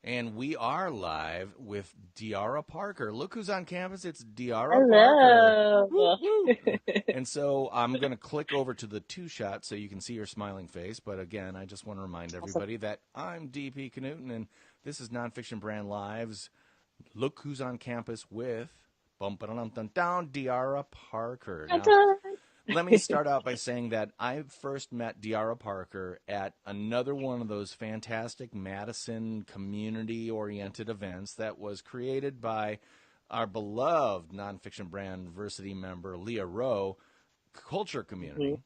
And we are live with Diara Parker. Look who's on campus. It's Diara Parker. Woo, Hello. woo. And so I'm going to click over to the two shot so you can see her smiling face. But again, I just want to remind Awesome. everybody that I'm DP Knudten, and this is NonFiction Brand Live's Look Who's on Campus with Diara Parker. Now, Ta-ta. let me start out by saying that I first met Diara Parker at another one of those fantastic Madison community-oriented events that was created by our beloved NonFiction Brandversity member, Leah Rowe, Culture Mhm. Community.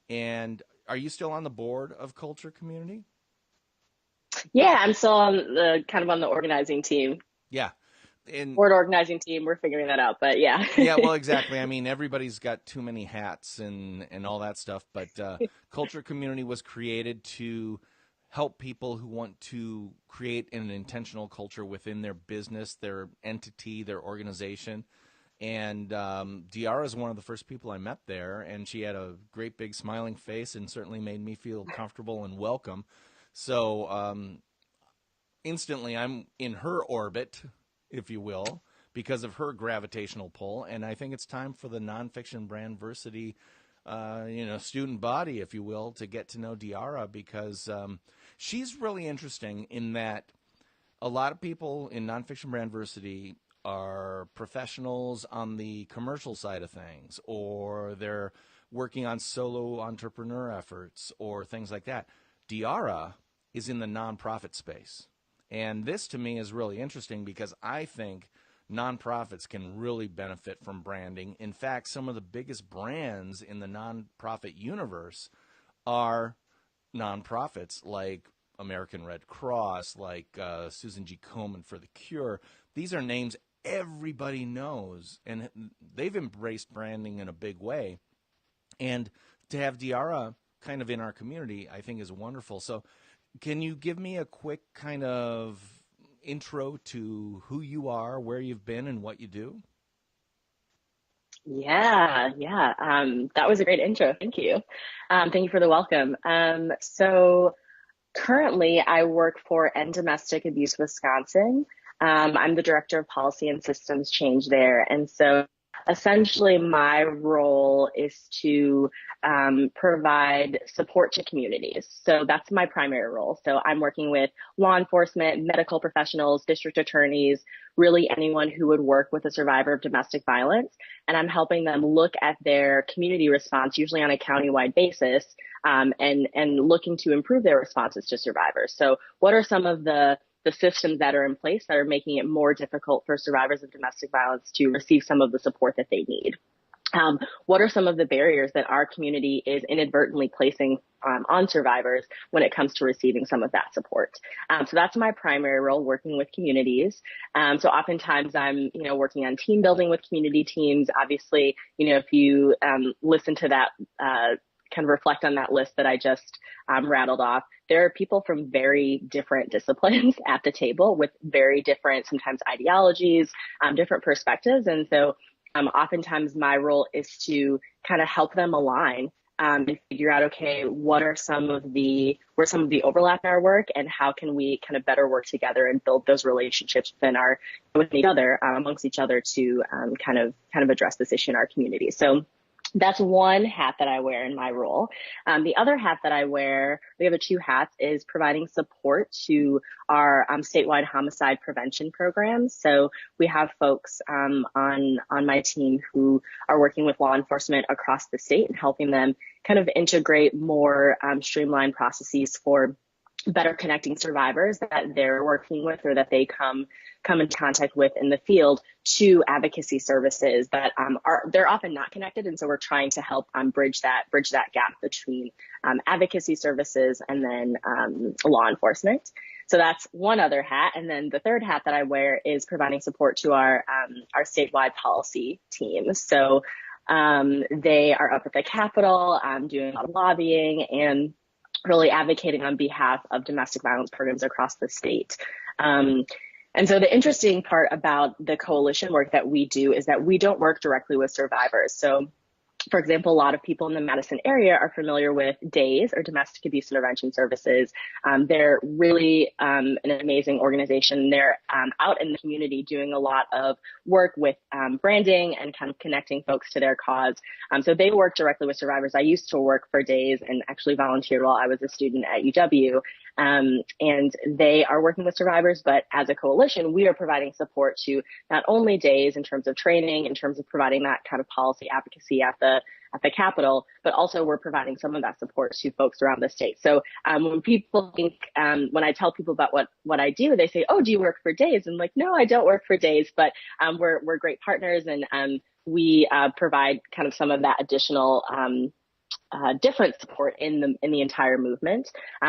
And are you still on the board of Culture Community? Yeah, I'm still on the kind of on the organizing team, Yeah. And board organizing team. We're figuring that out, but yeah. yeah, well, exactly. I mean, everybody's got too many hats and all that stuff. But Culture Community was created to help people who want to create an intentional culture within their business, their entity, their organization. And Diara is one of the first people I met there, and she had a great big smiling face and certainly made me feel comfortable and welcome. So instantly, I'm in her orbit, if you will, because of her gravitational pull. And I think it's time for the NonFiction Brandversity, student body, if you will, to get to know Diara because she's really interesting in that a lot of people in NonFiction Brandversity are professionals on the commercial side of things, or they're working on solo entrepreneur efforts or things like that. Diara is in the nonprofit space. And this to me is really interesting because I think nonprofits can really benefit from branding. In fact, some of the biggest brands in the nonprofit universe are nonprofits like American Red Cross, like Susan G. Komen for the Cure. These are names everybody knows, and they've embraced branding in a big way. And to have Diara kind of in our community, I think is wonderful. So can you give me a quick kind of intro to who you are, where you've been, and what you do? Yeah. That was a great intro. Thank you. Thank you for the welcome. So currently I work for End Domestic Abuse Wisconsin. I'm the director of policy and systems change there. And so essentially my role is to provide support to communities. So that's my primary role. So I'm working with law enforcement, medical professionals, district attorneys, really anyone who would work with a survivor of domestic violence. And I'm helping them look at their community response, usually on a countywide basis, and looking to improve their responses to survivors. So what are some of the systems that are in place that are making it more difficult for survivors of domestic violence to receive some of the support that they need? What are some of the barriers that our community is inadvertently placing on survivors when it comes to receiving some of that support? So that's my primary role, working with communities. So oftentimes I'm, working on team building with community teams. Obviously, if you listen to that, kind of reflect on that list that I just rattled off, there are people from very different disciplines at the table with very different, sometimes ideologies, different perspectives. And so oftentimes my role is to kind of help them align and figure out, okay, where's some of the overlap in our work and how can we kind of better work together and build those relationships with each other, amongst each other to kind of address this issue in our community. So that's one hat that I wear in my role. The other hat that I wear, the other two hats, is providing support to our statewide homicide prevention programs. So we have folks on my team who are working with law enforcement across the state and helping them kind of integrate more streamlined processes for better connecting survivors that they're working with or that they come in contact with in the field to advocacy services that they're often not connected, and so we're trying to help bridge that gap between advocacy services and then law enforcement. So that's one other hat, and then the third hat that I wear is providing support to our statewide policy team. So they are up at the Capitol, doing a lot of lobbying and really advocating on behalf of domestic violence programs across the state. And so the interesting part about the coalition work that we do is that we don't work directly with survivors. So For example, a lot of people in the Madison area are familiar with DAYS, or Domestic Abuse Intervention Services. They're really an amazing organization. They're out in the community doing a lot of work with branding and kind of connecting folks to their cause. So they work directly with survivors. I used to work for DAYS and actually volunteered while I was a student at UW. And they are working with survivors, but as a coalition, we are providing support to not only DAYS in terms of training, in terms of providing that kind of policy advocacy at the Capitol, but also we're providing some of that support to folks around the state. So when people think, when I tell people about what I do, they say, "Oh, do you work for DAYS?" And I'm like, "No, I don't work for DAYS, but we're great partners, and we provide kind of some of that additional different support in the entire movement."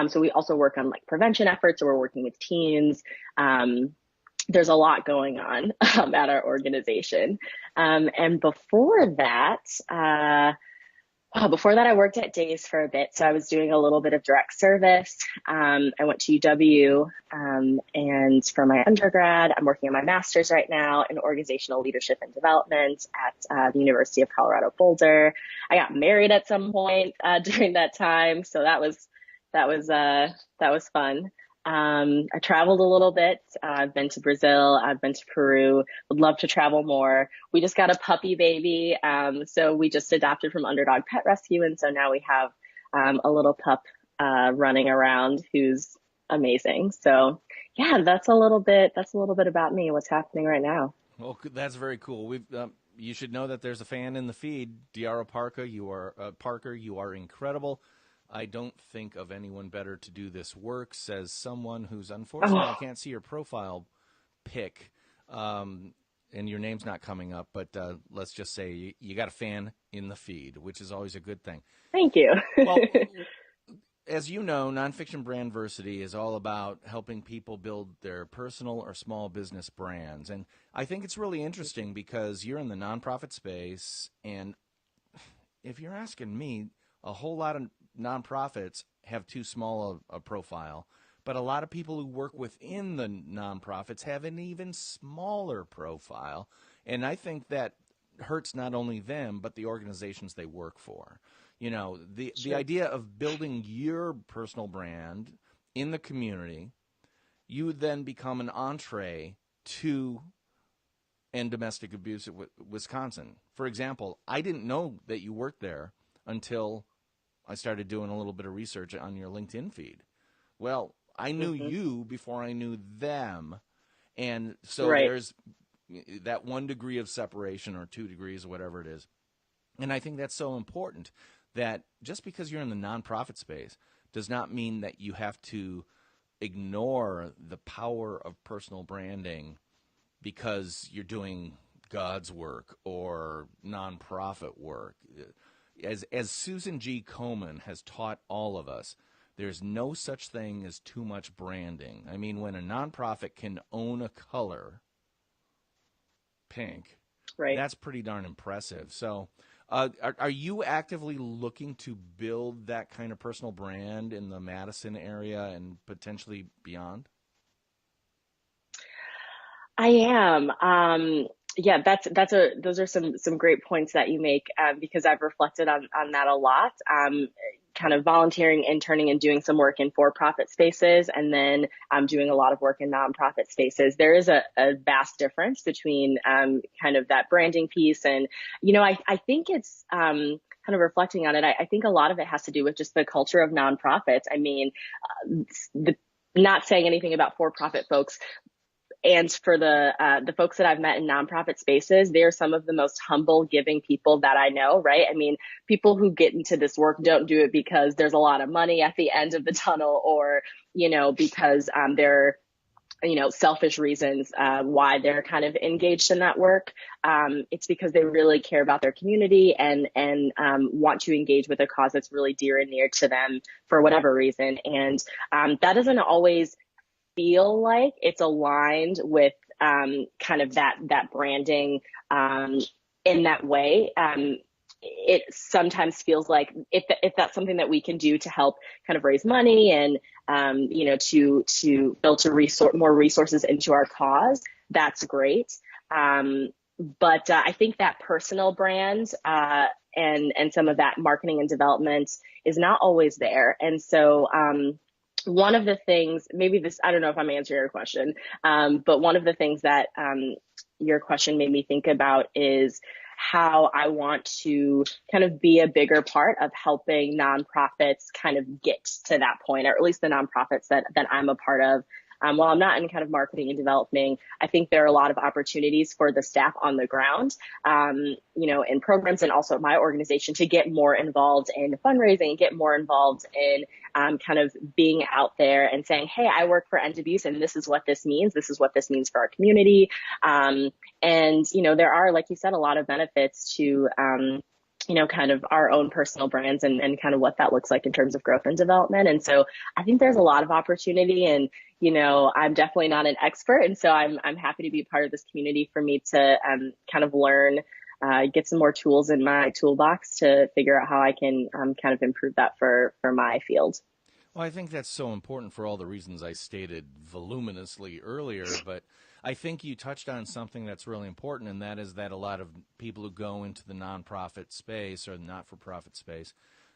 So we also work on like prevention efforts. So we're working with teens. There's a lot going on at our organization. And before that, I worked at DAYS for a bit. So I was doing a little bit of direct service. I went to UW, and for my undergrad, I'm working on my master's right now in organizational leadership and development at the University of Colorado Boulder. I got married at some point during that time, so that was fun. I traveled a little bit. I've been to Brazil. I've been to Peru. Would love to travel more. We just got a puppy baby. So we just adopted from Underdog Pet Rescue. And so now we have a little pup running around who's amazing. So yeah, that's a little bit about me, what's happening right now. Well, that's very cool. You should know that there's a fan in the feed, Diara Parker. You are incredible. I don't think of anyone better to do this work, says someone who's unfortunately, I can't see your profile pic, and your name's not coming up, but let's just say you got a fan in the feed, which is always a good thing. Thank you. Well, as you know, NonFiction Brandversity is all about helping people build their personal or small business brands. And I think it's really interesting because you're in the nonprofit space, and if you're asking me, a whole lot of nonprofits have too small a profile, but a lot of people who work within the nonprofits have an even smaller profile. And I think that hurts not only them, but the organizations they work for. You know, the idea of building your personal brand in the community, you would then become an entree to end domestic abuse at Wisconsin. For example, I didn't know that you worked there until I started doing a little bit of research on your LinkedIn feed. Well, I knew you before I knew them. And so there's that 1 degree of separation or 2 degrees or whatever it is. And I think that's so important, that just because you're in the nonprofit space does not mean that you have to ignore the power of personal branding because you're doing God's work or nonprofit work. As Susan G. Komen has taught all of us, there's no such thing as too much branding. I mean, when a nonprofit can own a color, pink, that's pretty darn impressive. So are you actively looking to build that kind of personal brand in the Madison area and potentially beyond? I am. Yeah, those are some great points that you make, because I've reflected on that a lot. Kind of volunteering, interning, and doing some work in for-profit spaces, and then doing a lot of work in nonprofit spaces. There is a vast difference between kind of that branding piece, and I think it's kind of reflecting on it. I think a lot of it has to do with just the culture of nonprofits. I mean, not saying anything about for-profit folks. And for the folks that I've met in nonprofit spaces, they're some of the most humble, giving people that I know, right? I mean, people who get into this work don't do it because there's a lot of money at the end of the tunnel, or, because they're, selfish reasons why they're kind of engaged in that work. It's because they really care about their community and want to engage with a cause that's really dear and near to them for whatever reason. And that doesn't always feel like it's aligned with kind of that branding in that way. It sometimes feels like if that's something that we can do to help kind of raise money and to filter more resources into our cause, that's great. But I think that personal brand and some of that marketing and development is not always there. And so, one of the things, maybe this, I don't know if I'm answering your question, but one of the things that your question made me think about is how I want to kind of be a bigger part of helping nonprofits kind of get to that point, or at least the nonprofits that I'm a part of. While I'm not in kind of marketing and developing, I think there are a lot of opportunities for the staff on the ground, in programs and also my organization to get more involved in fundraising, get more involved in kind of being out there and saying, hey, I work for End Abuse and this is what this means. This is what this means for our community. There are, like you said, a lot of benefits to kind of our own personal brands and kind of what that looks like in terms of growth and development. And so I think there's a lot of opportunity, and, I'm definitely not an expert. And so I'm happy to be part of this community for me to kind of learn, get some more tools in my toolbox to figure out how I can kind of improve that for my field. Well, I think that's so important for all the reasons I stated voluminously earlier, but I think you touched on something that's really important, and that is that a lot of people who go into the nonprofit space or the not-for-profit space,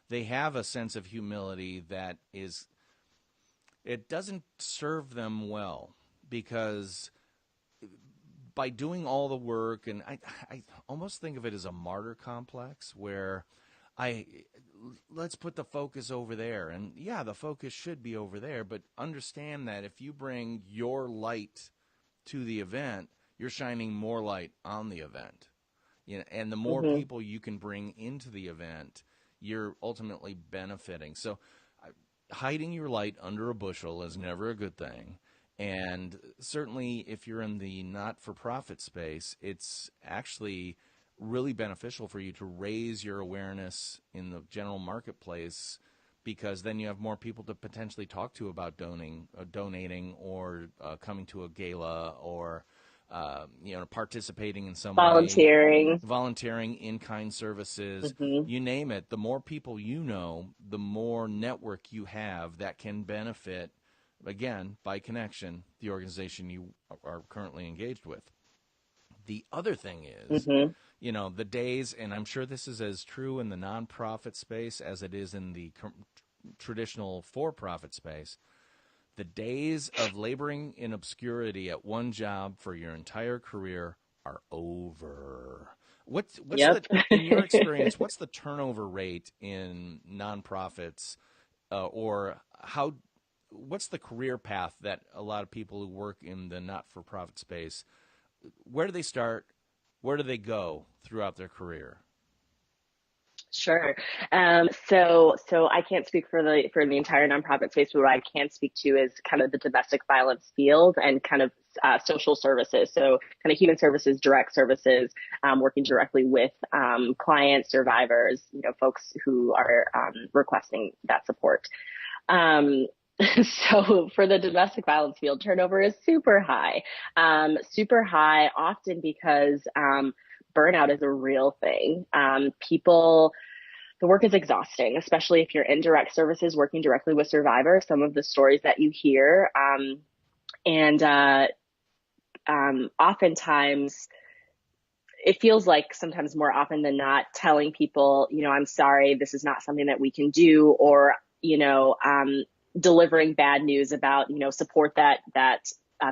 they have a sense of humility that it doesn't serve them well, because by doing all the work, and I almost think of it as a martyr complex where let's put the focus over there. And yeah, the focus should be over there, but understand that if you bring your light to the event, you're shining more light on the event. And the more people you can bring into the event, you're ultimately benefiting. So hiding your light under a bushel is never a good thing. And certainly if you're in the not-for-profit space, it's actually really beneficial for you to raise your awareness in the general marketplace, because then you have more people to potentially talk to about donating or coming to a gala or participating in some way, volunteering, in-kind services, you name it. The more people you know, the more network you have that can benefit, again, by connection, the organization you are currently engaged with. The other thing is, the days, and I'm sure this is as true in the nonprofit space as it is in the traditional for-profit space, the days of laboring in obscurity at one job for your entire career are over. In your experience, what's the turnover rate in nonprofits, what's the career path that a lot of people who work in the not-for-profit space, where do they start? Where do they go throughout their career? Sure. So I can't speak for the entire nonprofit space, but what I can speak to is kind of the domestic violence field and kind of social services. So kind of human services, direct services, working directly with clients, survivors, folks who are requesting that support. So for the domestic violence field, turnover is super high, often because burnout is a real thing. The work is exhausting, especially if you're in direct services working directly with survivors. Some of the stories that you hear, oftentimes it feels like sometimes more often than not telling people, I'm sorry, this is not something that we can do, or, delivering bad news about, support that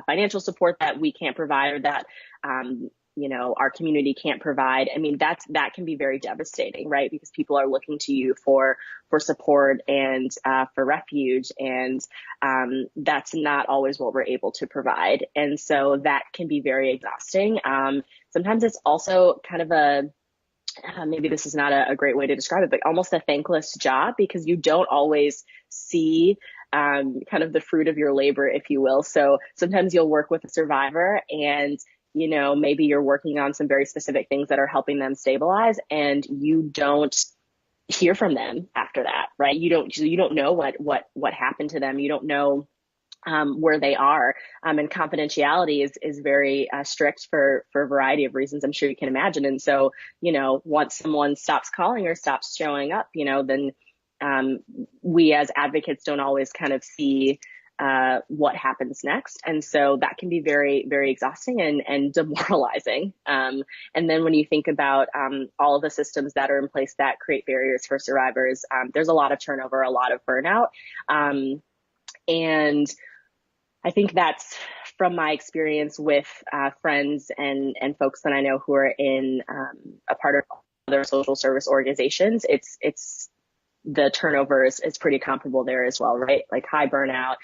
financial support that we can't provide, or that, our community can't provide. I mean, that can be very devastating, right? Because people are looking to you for support and for refuge, and that's not always what we're able to provide. And so that can be very exhausting. Sometimes it's also kind of maybe this is not a great way to describe it, but almost a thankless job, because you don't always see kind of the fruit of your labor, if you will. So sometimes you'll work with a survivor and maybe you're working on some very specific things that are helping them stabilize, and you don't hear from them after that, right? You don't know what happened to them. You don't know where they are. And confidentiality is very strict for a variety of reasons, I'm sure you can imagine. And so, once someone stops calling or stops showing up, then we as advocates don't always kind of see what happens next. And so that can be very, very exhausting and demoralizing. And then when you think about all of the systems that are in place that create barriers for survivors, there's a lot of turnover, a lot of burnout. And I think that's from my experience with friends and folks that I know who are in a part of other social service organizations. It's the turnover is pretty comparable there as well, right? Like high burnout,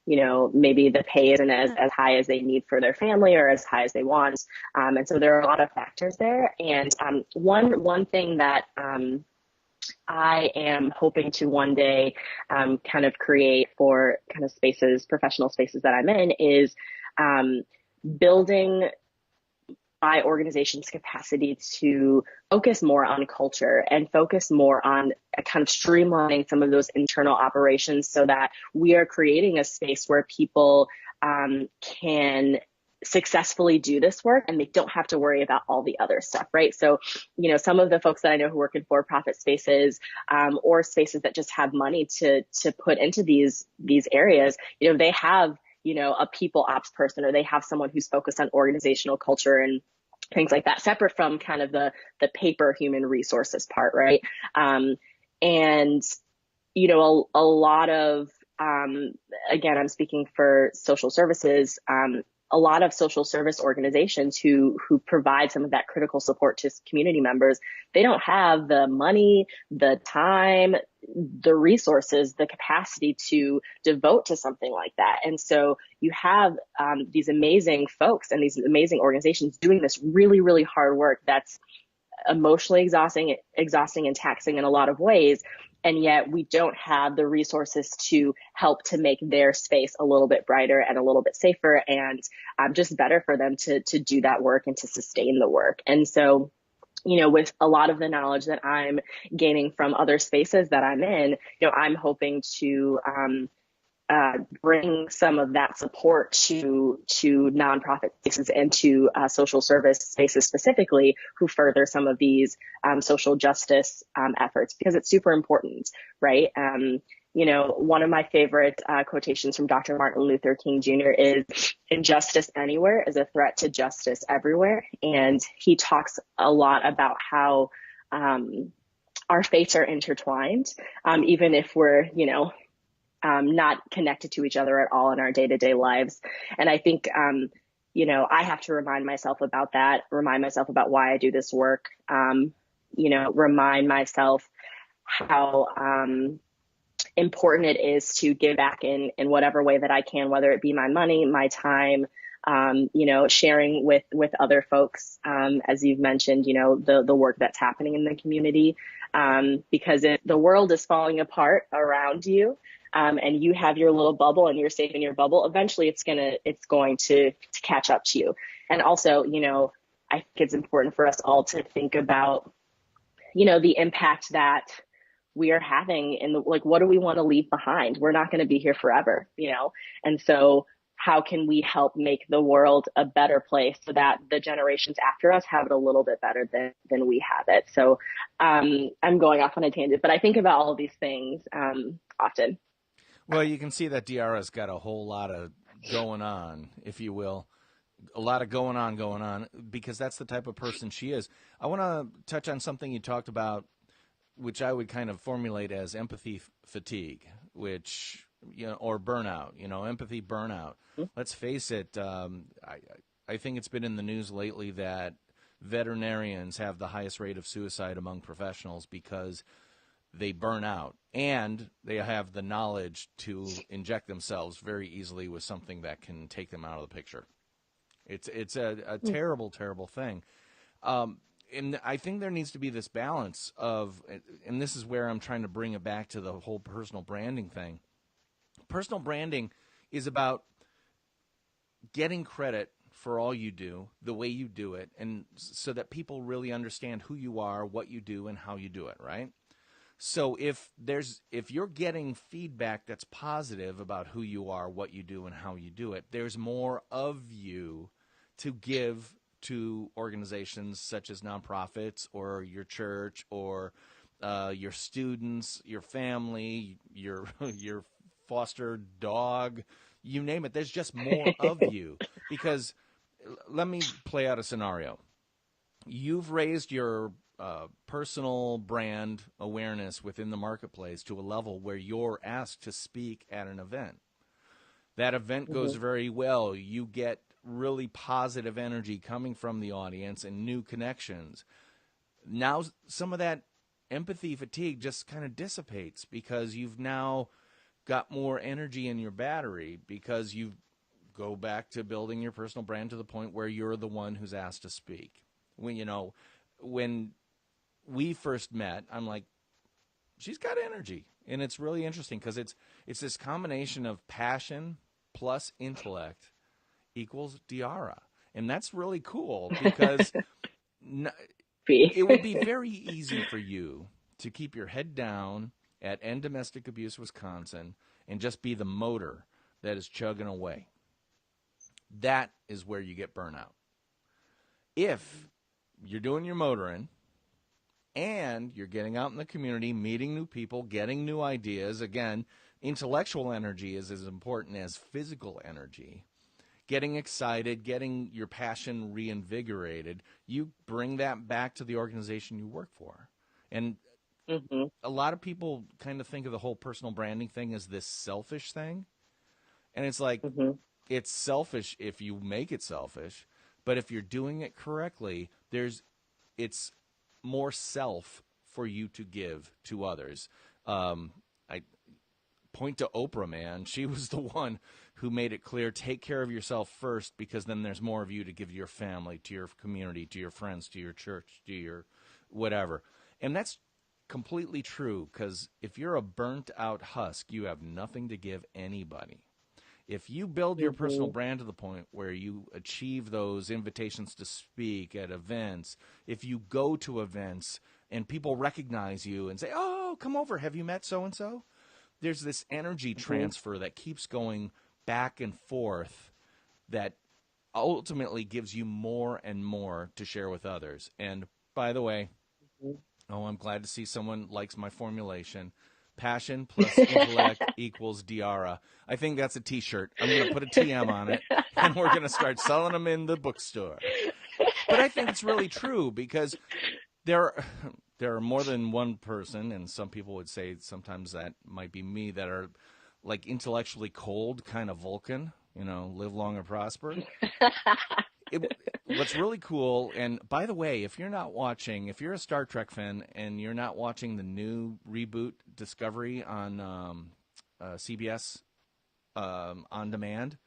maybe the pay isn't as high as they need for their family or as high as they want. And so there are a lot of factors there. And one thing that I am hoping to one day kind of create for kind of spaces, professional spaces that I'm in is building my organization's capacity to focus more on culture and focus more on kind of streamlining some of those internal operations so that we are creating a space where people can successfully do this work and they don't have to worry about all the other stuff, right? So, some of the folks that I know who work in for-profit spaces or spaces that just have money to put into these areas, they have a people ops person, or they have someone who's focused on organizational culture and things like that, separate from kind of the paper human resources part, right? And a lot of again, I'm speaking for social services. A lot of social service organizations who provide some of that critical support to community members, they don't have the money, the time, the resources, the capacity to devote to something like that. And so you have these amazing folks and these amazing organizations doing this really, really hard work that's emotionally exhausting and taxing in a lot of ways. And yet we don't have the resources to help to make their space a little bit brighter and a little bit safer and just better for them to do that work and to sustain the work. And so, with a lot of the knowledge that I'm gaining from other spaces that I'm in, I'm hoping to bring some of that support to nonprofit spaces and to social service spaces specifically who further some of these social justice efforts, because it's super important, right? One of my favorite quotations from Dr. Martin Luther King Jr. is, "Injustice anywhere is a threat to justice everywhere." And he talks a lot about how our fates are intertwined, even if we're, not connected to each other at all in our day-to-day lives. And I think, I have to remind myself about that, remind myself about why I do this work, remind myself how important it is to give back in whatever way that I can, whether it be my money, my time, sharing with other folks, as you've mentioned, the work that's happening in the community, because the world is falling apart around you. And you have your little bubble and you're safe in your bubble, eventually it's going to catch up to you. And also, I think it's important for us all to think about, the impact that we are having in what do we want to leave behind? We're not going to be here forever, and so how can we help make the world a better place so that the generations after us have it a little bit better than we have it? So I'm going off on a tangent, but I think about all of these things often. Well, you can see that Diara's got a whole lot of going on, if you will, a lot of going on, because that's the type of person she is. I want to touch on something you talked about, which I would kind of formulate as empathy fatigue, or burnout, empathy burnout. Let's face it, I think it's been in the news lately that veterinarians have the highest rate of suicide among professionals because they burn out, and they have the knowledge to inject themselves very easily with something that can take them out of the picture. It's a terrible, terrible thing. And I think there needs to be this balance of, and this is where I'm trying to bring it back to the whole personal branding thing. Personal branding is about getting credit for all you do, the way you do it, and so that people really understand who you are, what you do, and how you do it, right? So if you're getting feedback that's positive about who you are, what you do, and how you do it, there's more of you to give to organizations such as nonprofits or your church or your students, your family, your foster dog, you name it. There's just more of you. Because let me play out a scenario. You've raised your personal brand awareness within the marketplace to a level where you're asked to speak at an event. That event goes very well. You get really positive energy coming from the audience and new connections. Now some of that empathy fatigue just kind of dissipates because you've now got more energy in your battery because you go back to building your personal brand to the point where you're the one who's asked to speak. When we first met, I'm like, she's got energy. And it's really interesting because it's this combination of passion plus intellect equals Diara. And that's really cool because it would be very easy for you to keep your head down at End Domestic Abuse Wisconsin and just be the motor that is chugging away. That is where you get burnout. If you're doing your motoring and you're getting out in the community, meeting new people, getting new ideas, again, intellectual energy is as important as physical energy. Getting excited, getting your passion reinvigorated, you bring that back to the organization you work for. And a lot of people kind of think of the whole personal branding thing as this selfish thing. And it's like, it's selfish if you make it selfish, but if you're doing it correctly, it's more self for you to give to others. I point to Oprah, man. She was the one who made it clear, take care of yourself first, because then there's more of you to give to your family, to your community, to your friends, to your church, to your whatever. And that's completely true, because if you're a burnt-out husk, you have nothing to give anybody. If you build your personal brand to the point where you achieve those invitations to speak at events, if you go to events and people recognize you and say, oh, come over, have you met so-and-so? There's this energy transfer that keeps going back and forth that ultimately gives you more and more to share with others. And by the way, I'm glad to see someone likes my formulation. Passion plus intellect equals Diara. I think that's a T-shirt. I'm going to put a TM on it, and we're going to start selling them in the bookstore. But I think it's really true because there are more than one person, and some people would say sometimes that might be me, that are like intellectually cold, kind of Vulcan, live long and prosper. What's really cool, and by the way, if you're a Star Trek fan and you're not watching the new reboot Discovery on CBS On Demand,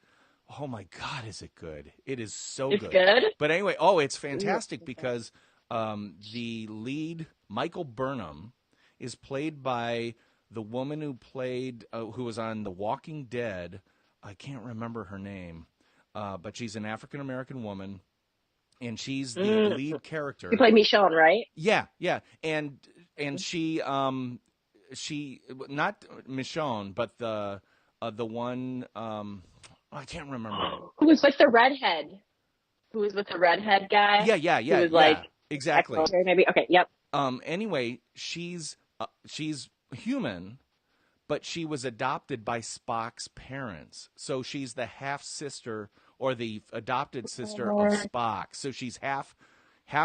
oh my God, is it good? It is so good. It's good? But anyway, it's fantastic because the lead, Michael Burnham, is played by the woman who was on The Walking Dead. I can't remember her name. But she's an African-American woman, and she's the lead character. You played Michonne, right? Yeah. And she not Michonne, but the one, I can't remember. Who was with the redhead? Who was with the redhead guy? Yeah. Who was like exactly. Maybe. Okay, yep. Anyway, she's human, but she was adopted by Spock's parents. So she's the half-sister or the adopted sister of Spock. So she's half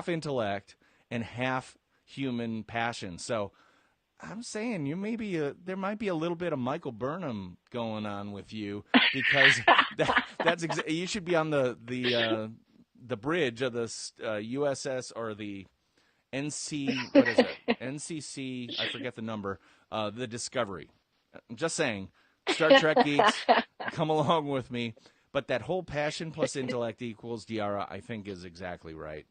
intellect and half human passion. So I'm saying there might be a little bit of Michael Burnham going on with you, because you should be on the bridge of the USS or the NC, what is it? NCC, I forget the number, the Discovery. I'm just saying, Star Trek geeks, come along with me. But that whole passion plus intellect equals Diara, I think, is exactly right.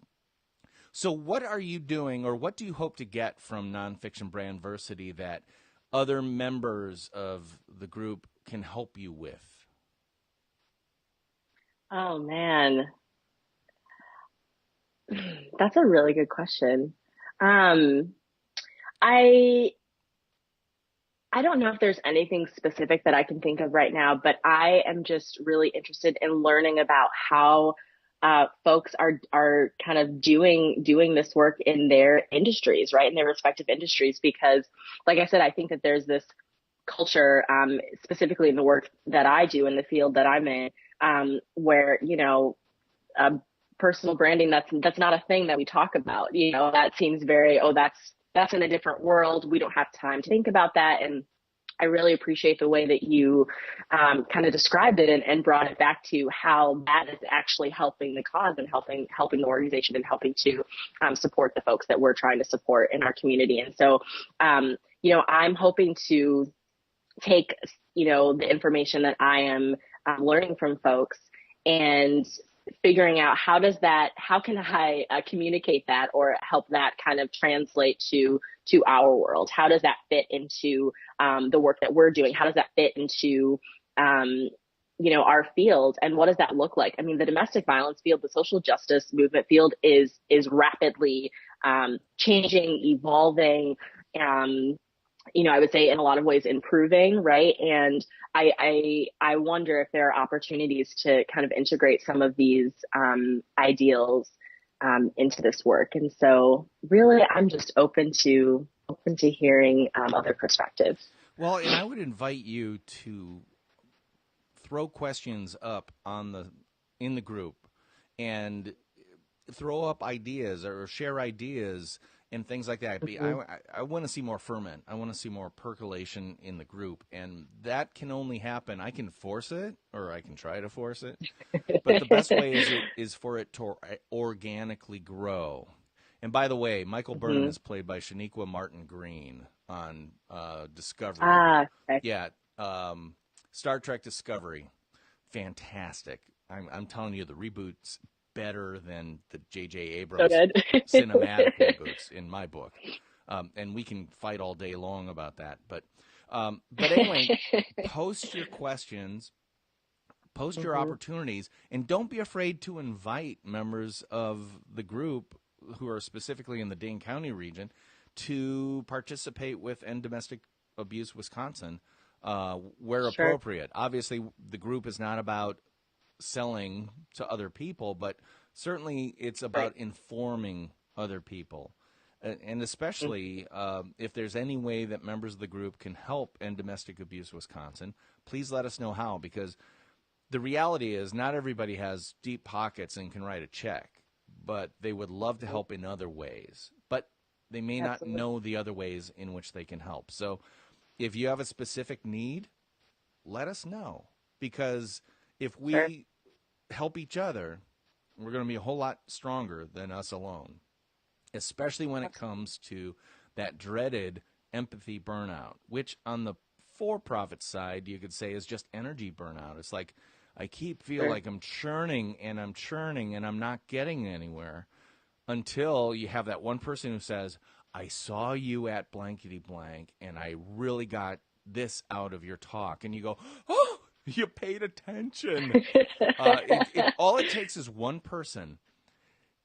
So what are you doing, or what do you hope to get from NonFiction Brandversity that other members of the group can help you with? Oh, man. That's a really good question. I don't know if there's anything specific that I can think of right now, but I am just really interested in learning about how folks are kind of doing this work in their industries, right? In their respective industries, because like I said, I think that there's this culture, specifically in the work that I do in the field that I'm in, where, uh, personal branding, that's not a thing that we talk about. That seems very, oh, that's in a different world. We don't have time to think about that. And I really appreciate the way that you kind of described it and brought it back to how that is actually helping the cause and helping the organization and helping to support the folks that we're trying to support in our community. And so, I'm hoping to take, the information that I am learning from folks and figuring out how can I communicate that or help that kind of translate to our world? How does that fit into the work that we're doing? How does that fit into our field, and what does that look like? I mean, the domestic violence field, the social justice movement field is rapidly changing, evolving. I would say in a lot of ways improving, right? And I wonder if there are opportunities to kind of integrate some of these ideals into this work. And so really I'm just open to hearing other perspectives. Well, and I would invite you to throw questions up in the group and throw up ideas or share ideas and things like that. I want to see more ferment. I want to see more percolation in the group, and that can only happen. I can force it, or I can try to force it, but the best way is for it to organically grow. And by the way, Michael Burnham is played by Shaniqua Martin Green on Discovery. Okay. Yeah, Star Trek Discovery, fantastic. I'm telling you, the reboot's better than the J.J. Abrams cinematic reboots in my book. And we can fight all day long about that. But anyway, post your questions, post your opportunities, and don't be afraid to invite members of the group who are specifically in the Dane County region to participate with End Domestic Abuse Wisconsin where appropriate. Obviously, the group is not about selling to other people, but certainly it's about informing other people. And especially if there's any way that members of the group can help End Domestic Abuse Wisconsin, please let us know how, because the reality is not everybody has deep pockets and can write a check, but they would love to help in other ways. But they may not know the other ways in which they can help. So if you have a specific need, let us know, because if we help each other, we're going to be a whole lot stronger than us alone, especially when it comes to that dreaded empathy burnout, which on the for-profit side, you could say is just energy burnout. It's like I feel like I'm churning and I'm not getting anywhere until you have that one person who says, I saw you at blankety blank and I really got this out of your talk. And you go, oh, you paid attention. All it takes is one person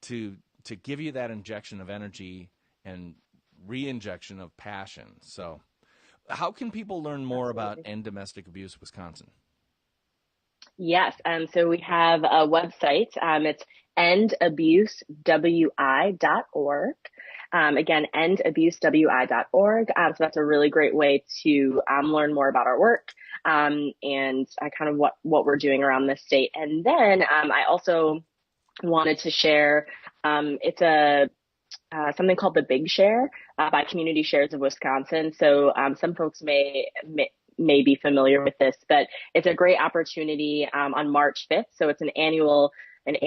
to give you that injection of energy and re-injection of passion. So how can people learn more about End Domestic Abuse Wisconsin? Yes. So we have a website. It's endabusewi.org. Again, endabusewi.org. So that's a really great way to learn more about our work and kind of what we're doing around the state. And then I also wanted to share, it's something called the Big Share by Community Shares of Wisconsin. So some folks may be familiar with this, but it's a great opportunity on March 5th. So it's an annual kind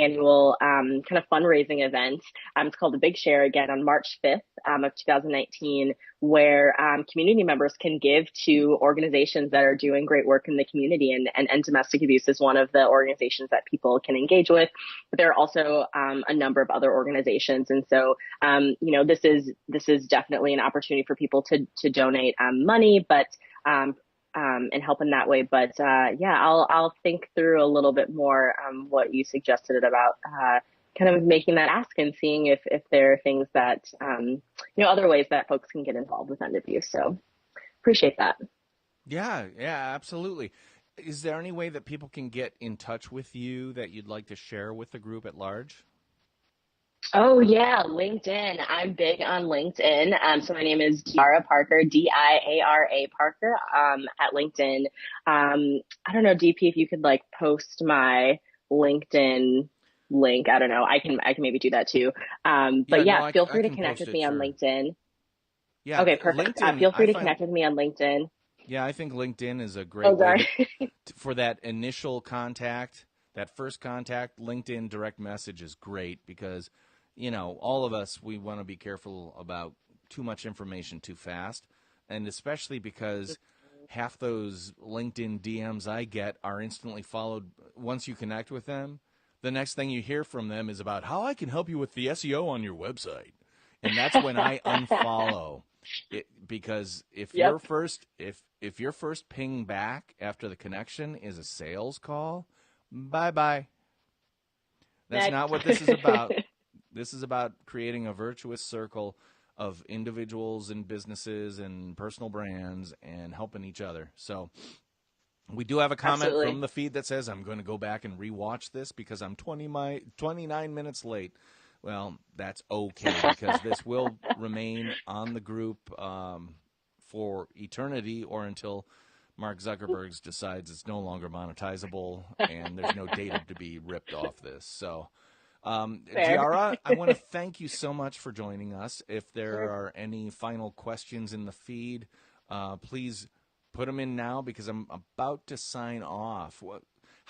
of fundraising event. It's called the Big Share, again on March 5th of 2019, where community members can give to organizations that are doing great work in the community. And End Domestic Abuse is one of the organizations that people can engage with. But there are also a number of other organizations. And so, this is definitely an opportunity for people to donate money, but and help in that way. But I'll think through a little bit more what you suggested about kind of making that ask and seeing if there are things that other ways that folks can get involved with end abuse. So appreciate that. Yeah, absolutely. Is there any way that people can get in touch with you that you'd like to share with the group at large? Oh yeah, LinkedIn. I'm big on LinkedIn. So my name is Diara Parker, Diara Parker, at LinkedIn. I don't know, DP, if you could like post my LinkedIn link. I don't know. I can maybe do that too. Yeah, But no, yeah, feel I free to can connect post with it, me on sure. LinkedIn. Yeah, Okay, perfect. LinkedIn, Feel I free to find, connect with me on LinkedIn. yeah, I think LinkedIn is a great Oh, way sorry. for that initial contact, that first contact. LinkedIn direct message is great because, all of us, we want to be careful about too much information too fast. And especially because half those LinkedIn DMs I get are instantly followed once you connect with them. The next thing you hear from them is about how I can help you with the SEO on your website. And that's when I unfollow it, because Yep. if your first ping back after the connection is a sales call, bye bye. That's Next. not what this is about. This is about creating a virtuous circle of individuals and businesses and personal brands and helping each other. So we do have a comment from Absolutely. the feed that says I'm going to go back and rewatch this because I'm 29 minutes late. Well, that's okay because this will remain on the group for eternity or until Mark Zuckerberg decides it's no longer monetizable and there's no data to be ripped off this. So, Fair. Diara, I want to thank you so much for joining us. If there Sure. are any final questions in the feed, please put them in now because I'm about to sign off.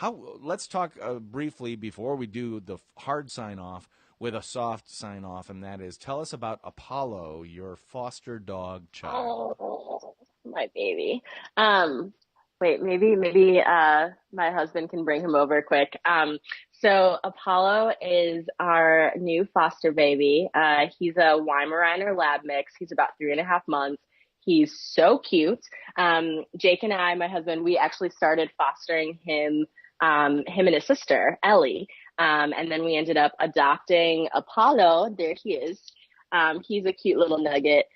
Let's talk briefly before we do the hard sign off with a soft sign off, and that is tell us about Apollo, your foster dog child. Oh, my baby. Um, wait, maybe my husband can bring him over quick. So Apollo is our new foster baby. He's a Weimaraner lab mix. He's about 3.5 months. He's so cute. Jake and I, my husband, we actually started fostering him and his sister, Ellie. And then we ended up adopting Apollo. There he is. He's a cute little nugget.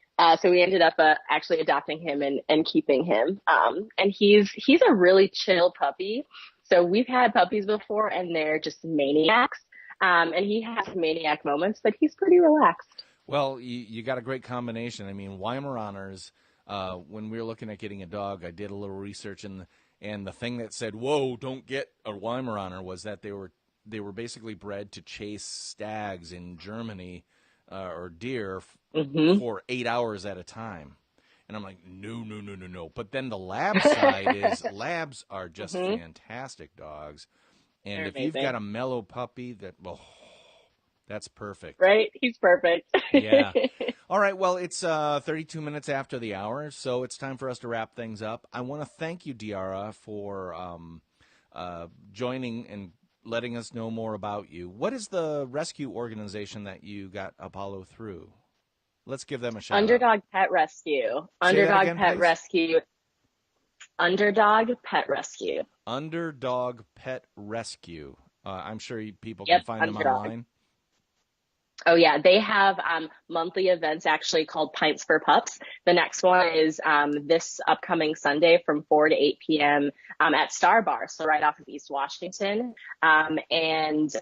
So we ended up actually adopting him and keeping him. And he's a really chill puppy. So we've had puppies before, and they're just maniacs. And he has maniac moments, but he's pretty relaxed. Well, you got a great combination. I mean, Weimaraners, when we were looking at getting a dog, I did a little research, and the thing that said, "Whoa, don't get a Weimaraner," was that they were basically bred to chase stags in Germany or deer Hmm. for 8 hours at a time. And I'm like, no, no, no, no, no. But then the lab side is labs are just Hmm. fantastic dogs. And They're if you've got amazing, a mellow puppy, that's perfect. right? He's perfect. Yeah. All right. Well, it's 32 minutes after the hour, so it's time for us to wrap things up. I want to thank you, Diara, for joining and letting us know more about you. What is the rescue organization that you got Apollo through? Let's give them a shout out. Underdog Pet Rescue. Say that Underdog again, Pet please. Rescue. Underdog Pet Rescue. Underdog Pet Rescue. I'm sure people can Yep, find them Underdog. online. Oh yeah, they have monthly events actually called Pints for Pups. The next one is this upcoming Sunday from 4 to 8 p.m. At Star Bar, so right off of East Washington. And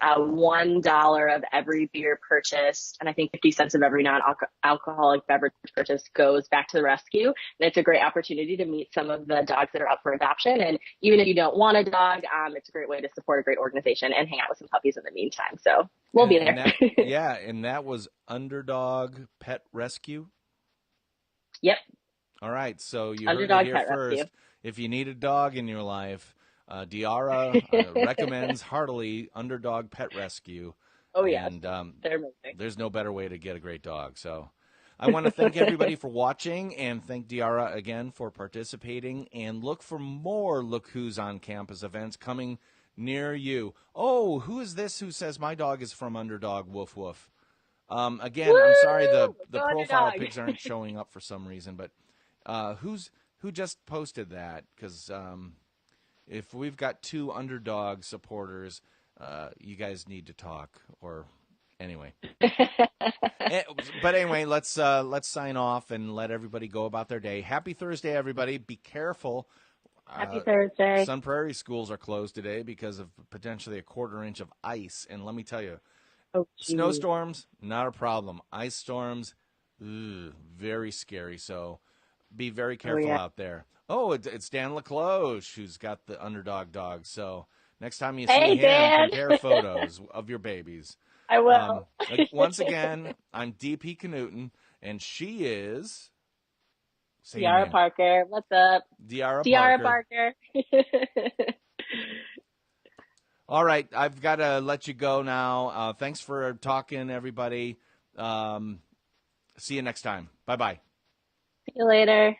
$1 of every beer purchased, and I think 50 cents of every non-alcoholic beverage purchase goes back to the rescue. And it's a great opportunity to meet some of the dogs that are up for adoption. And even if you don't want a dog, it's a great way to support a great organization and hang out with some puppies in the meantime. So we'll be And there. that, yeah, and that was Underdog Pet Rescue. Yep. All right, so you heard it Underdog here Pet Rescue. first. If you need a dog in your life, Diara recommends heartily Underdog Pet Rescue, Oh yes, and they're amazing. there's no better way to get a great dog. So I want to thank everybody for watching and thank Diara again for participating. And look for more Look Who's on Campus events coming near you. Oh, who is this who says my dog is from Underdog? Woof woof. Again, I'm sorry Woo! the Go profile Underdog. pics aren't showing up for some reason, but who just posted that? Because if we've got two Underdog supporters, you guys need to talk. Or anyway, Eh, but anyway, let's sign off and let everybody go about their day. Happy Thursday, everybody. Be careful. Happy Uh, Thursday. Sun Prairie schools are closed today because of potentially a quarter inch of ice. And let me tell you, Oh, geez. Snowstorms, not a problem. Ice storms, very scary. So be very Oh, careful yeah. out there. Oh, it's Dan LaCloche who's got the underdog dog. So next time you see Hey, him, Dan. compare photos of your babies. I will. Once again, I'm DP Knudten, and she is, say your Diara name, Parker. What's up? Diara Diara Parker. Parker. All right, I've got to let you go now. Thanks for talking, everybody. See you next time. Bye bye. See you later.